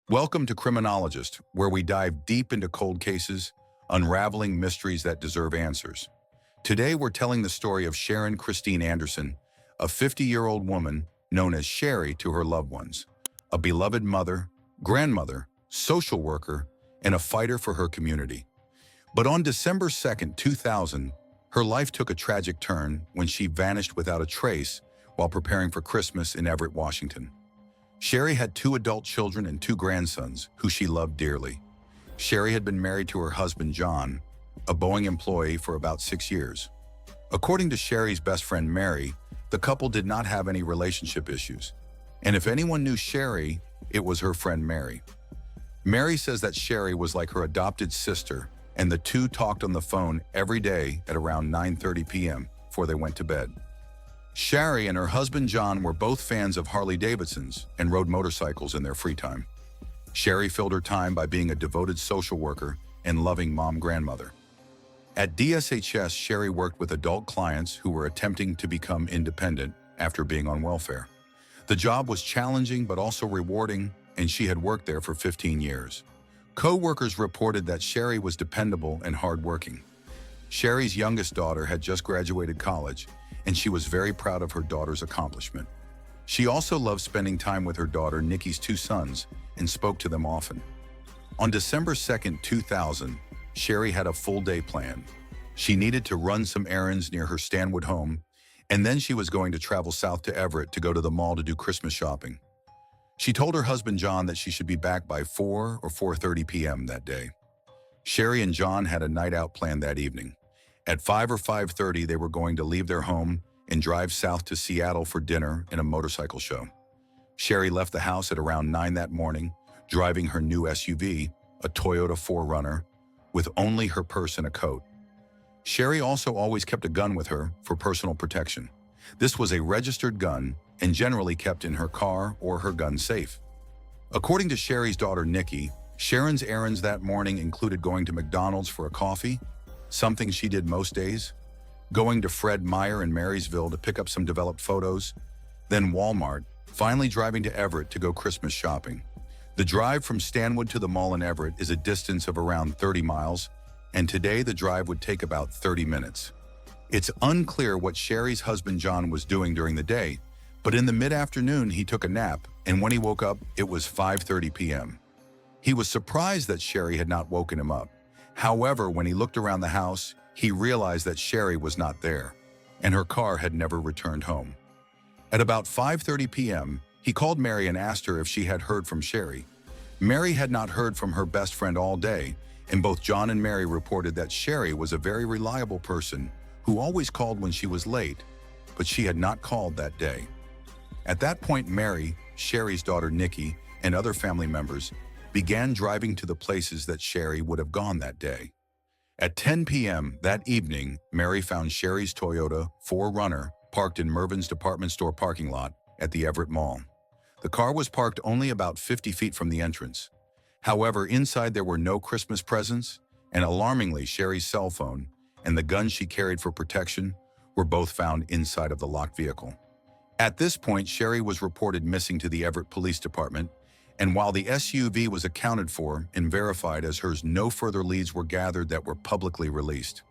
Welcome to Criminologist, where we dive deep into cold cases, unraveling mysteries that deserve answers. Today, we're telling the story of Sharon Christine Anderson, a 50-year-old woman known as Shari to her loved ones, a beloved mother, grandmother, social worker, and a fighter for her community. But on December 2000, her life took a tragic turn when she vanished without a trace while preparing for Christmas in Everett, Washington. Shari had two adult children and two grandsons who she loved dearly. Shari had been married to her husband, John, a Boeing employee, for about 6 years. According to Shari's best friend, Mary, the couple did not have any relationship issues. And if anyone knew Shari, it was her friend Mary. Mary says that Shari was like her adopted sister, and the two talked on the phone every day at around 9:30 p.m. before they went to bed. Shari and her husband John were both fans of Harley-Davidsons and rode motorcycles in their free time. Shari filled her time by being a devoted social worker and loving mom-grandmother. At DSHS, Shari worked with adult clients who were attempting to become independent after being on welfare. The job was challenging but also rewarding, and she had worked there for 15 years. Co-workers reported that Shari was dependable and hardworking. Shari's youngest daughter had just graduated college, and she was very proud of her daughter's accomplishment. She also loved spending time with her daughter Nikki's two sons and spoke to them often. On December 2000, Shari had a full day planned. She needed to run some errands near her Stanwood home, and then she was going to travel south to Everett to go to the mall to do Christmas shopping. She told her husband John that she should be back by 4 or 4:30 p.m. that day. Shari and John had a night out planned that evening. At 5 or 5:30, they were going to leave their home and drive south to Seattle for dinner and a motorcycle show. Shari left the house at around 9 that morning, driving her new SUV, a Toyota 4Runner, with only her purse and a coat. Shari also always kept a gun with her for personal protection. This was a registered gun and generally kept in her car or her gun safe. According to Shari's daughter Nikki, Sharon's errands that morning included going to McDonald's for a coffee, something she did most days, going to Fred Meyer in Marysville to pick up some developed photos, then Walmart, finally driving to Everett to go Christmas shopping. The drive from Stanwood to the mall in Everett is a distance of around 30 miles, and today the drive would take about 30 minutes. It's unclear what Shari's husband John was doing during the day, but in the mid-afternoon he took a nap, and when he woke up, it was 5:30 p.m. He was surprised that Shari had not woken him up. However, when he looked around the house, he realized that Shari was not there, and her car had never returned home. At about 5:30 p.m., he called Mary and asked her if she had heard from Shari. Mary had not heard from her best friend all day, and both John and Mary reported that Shari was a very reliable person who always called when she was late, but she had not called that day. At that point, Mary, Shari's daughter Nikki, and other family members began driving to the places that Shari would have gone that day. At 10 p.m. that evening, Mary found Shari's Toyota 4Runner parked in Mervyn's department store parking lot at the Everett Mall. The car was parked only about 50 feet from the entrance. However, inside there were no Christmas presents, and alarmingly, Shari's cell phone and the gun she carried for protection were both found inside of the locked vehicle. At this point, Shari was reported missing to the Everett Police Department, and while the SUV was accounted for and verified as hers, no further leads were gathered that were publicly released.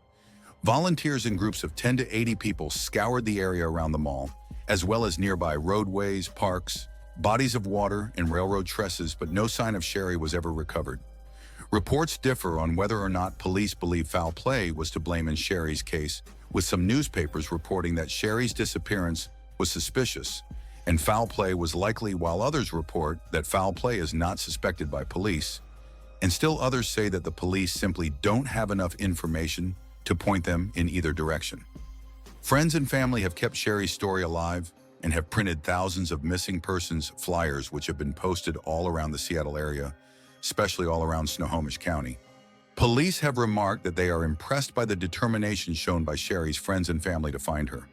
Volunteers in groups of 10 to 80 people scoured the area around the mall, as well as nearby roadways, parks, bodies of water, and railroad trestles, but no sign of Shari was ever recovered. Reports differ on whether or not police believe foul play was to blame in Shari's case, with some newspapers reporting that Shari's disappearance was suspicious and foul play was likely, while others report that foul play is not suspected by police, and still others say that the police simply don't have enough information to point them in either direction. Friends and family have kept Shari's story alive and have printed thousands of missing persons flyers which have been posted all around the Seattle area, especially all around Snohomish County. Police have remarked that they are impressed by the determination shown by Shari's friends and family to find her.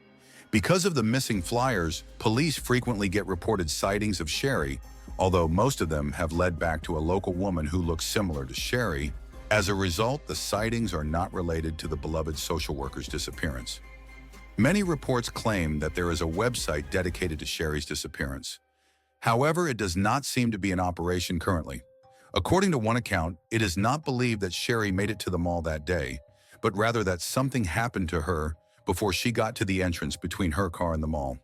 Because of the missing flyers, police frequently get reported sightings of Shari, although most of them have led back to a local woman who looks similar to Shari. As a result, the sightings are not related to the beloved social worker's disappearance. Many reports claim that there is a website dedicated to Shari's disappearance. However, it does not seem to be in operation currently, According to one account, it is not believed that Shari made it to the mall that day, but rather that something happened to her before she got to the entrance between her car and the mall.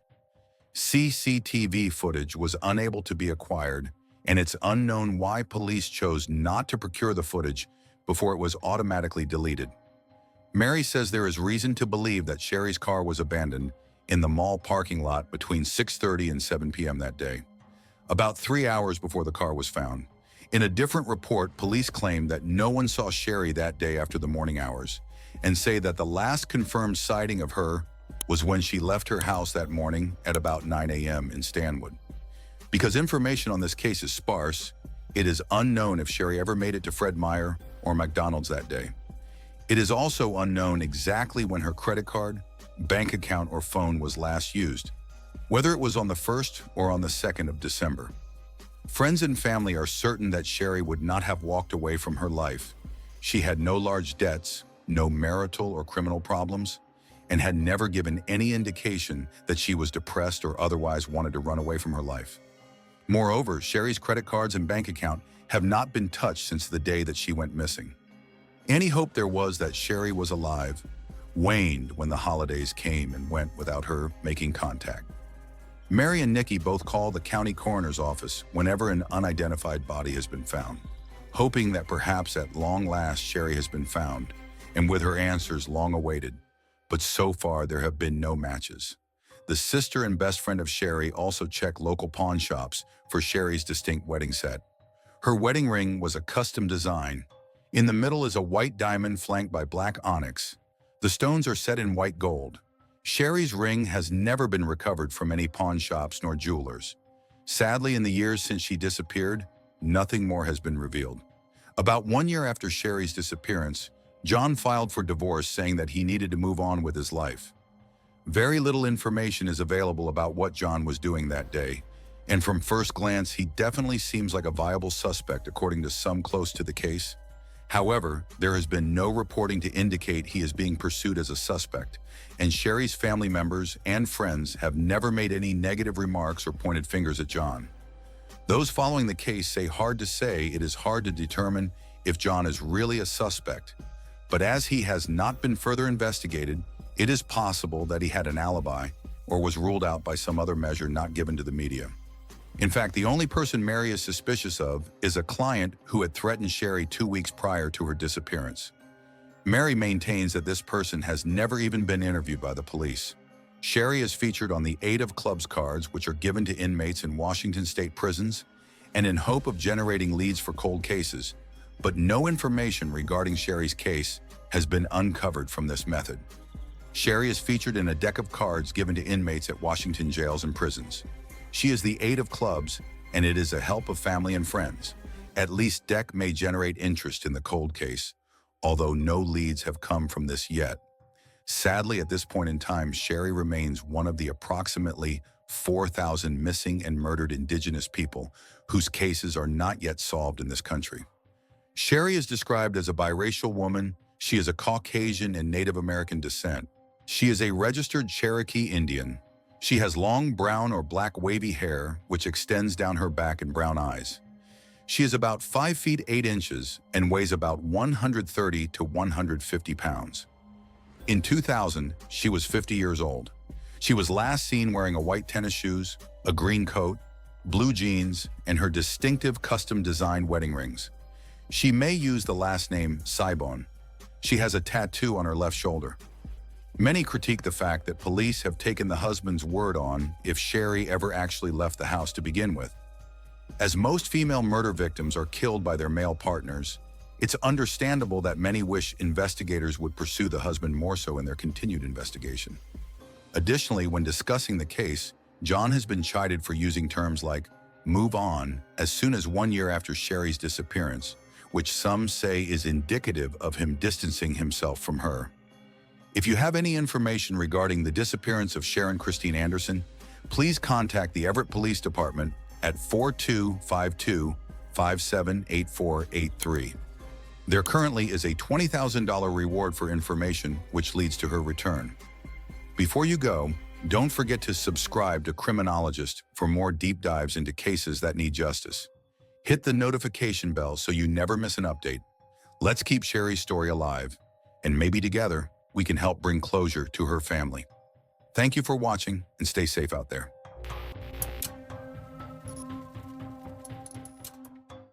CCTV footage was unable to be acquired, and it's unknown why police chose not to procure the footage before it was automatically deleted. Mary says there is reason to believe that Shari's car was abandoned in the mall parking lot between 6:30 and 7 p.m. that day, about 3 hours before the car was found. In a different report, police claimed that no one saw Shari that day after the morning hours, and say that the last confirmed sighting of her was when she left her house that morning at about 9 a.m. in Stanwood. Because information on this case is sparse, it is unknown if Shari ever made it to Fred Meyer or McDonald's that day. It is also unknown exactly when her credit card, bank account, or phone was last used, whether it was on the 1st or on the 2nd of December. Friends and family are certain that Shari would not have walked away from her life. She had no large debts, no marital or criminal problems, and had never given any indication that she was depressed or otherwise wanted to run away from her life. Moreover, Shari's credit cards and bank account have not been touched since the day that she went missing. Any hope there was that Shari was alive waned when the holidays came and went without her making contact. Mary and Nikki both call the county coroner's office whenever an unidentified body has been found, hoping that perhaps at long last Shari has been found, and with her answers long awaited. But so far there have been no matches. The sister and best friend of Shari also check local pawn shops for Shari's distinct wedding set. Her wedding ring was a custom design. In the middle is a white diamond flanked by black onyx. The stones are set in white gold. Shari's ring has never been recovered from any pawn shops nor jewelers. Sadly, in the years since she disappeared, nothing more has been revealed. About 1 year after Shari's disappearance, John filed for divorce, saying that he needed to move on with his life. Very little information is available about what John was doing that day, and from first glance, he definitely seems like a viable suspect according to some close to the case. However, there has been no reporting to indicate he is being pursued as a suspect, and Shari's family members and friends have never made any negative remarks or pointed fingers at John. Those following the case say it is hard to determine if John is really a suspect, but as he has not been further investigated, it is possible that he had an alibi or was ruled out by some other measure not given to the media. In fact, the only person Mary is suspicious of is a client who had threatened Shari 2 weeks prior to her disappearance. Mary maintains that this person has never even been interviewed by the police. Shari is featured on the 8 of Clubs cards, which are given to inmates in Washington state prisons, and in hope of generating leads for cold cases, but no information regarding Shari's case has been uncovered from this method. Shari is featured in a deck of cards given to inmates at Washington jails and prisons. She is the 8 of Clubs, and it is a help of family and friends. At least deck may generate interest in the cold case, although no leads have come from this yet. Sadly, at this point in time, Shari remains one of the approximately 4,000 missing and murdered Indigenous people whose cases are not yet solved in this country. Shari is described as a biracial woman. She is a Caucasian and Native American descent. She is a registered Cherokee Indian. She has long brown or black wavy hair, which extends down her back, and brown eyes. She is about 5 feet 8 inches and weighs about 130 to 150 pounds. In 2000, she was 50 years old. She was last seen wearing a white tennis shoes, a green coat, blue jeans, and her distinctive custom-designed wedding rings. She may use the last name Saibon. She has a tattoo on her left shoulder. Many critique the fact that police have taken the husband's word on if Shari ever actually left the house to begin with. As most female murder victims are killed by their male partners, it's understandable that many wish investigators would pursue the husband more so in their continued investigation. Additionally, when discussing the case, John has been chided for using terms like "move on" as soon as 1 year after Shari's disappearance, which some say is indicative of him distancing himself from her. If you have any information regarding the disappearance of Sharon Christine Anderson, please contact the Everett Police Department at 4252-578483. There currently is a $20,000 reward for information which leads to her return. Before you go, don't forget to subscribe to Criminologist for more deep dives into cases that need justice. Hit the notification bell so you never miss an update. Let's keep Shari's story alive, and maybe together we can help bring closure to her family. Thank you for watching, and stay safe out there.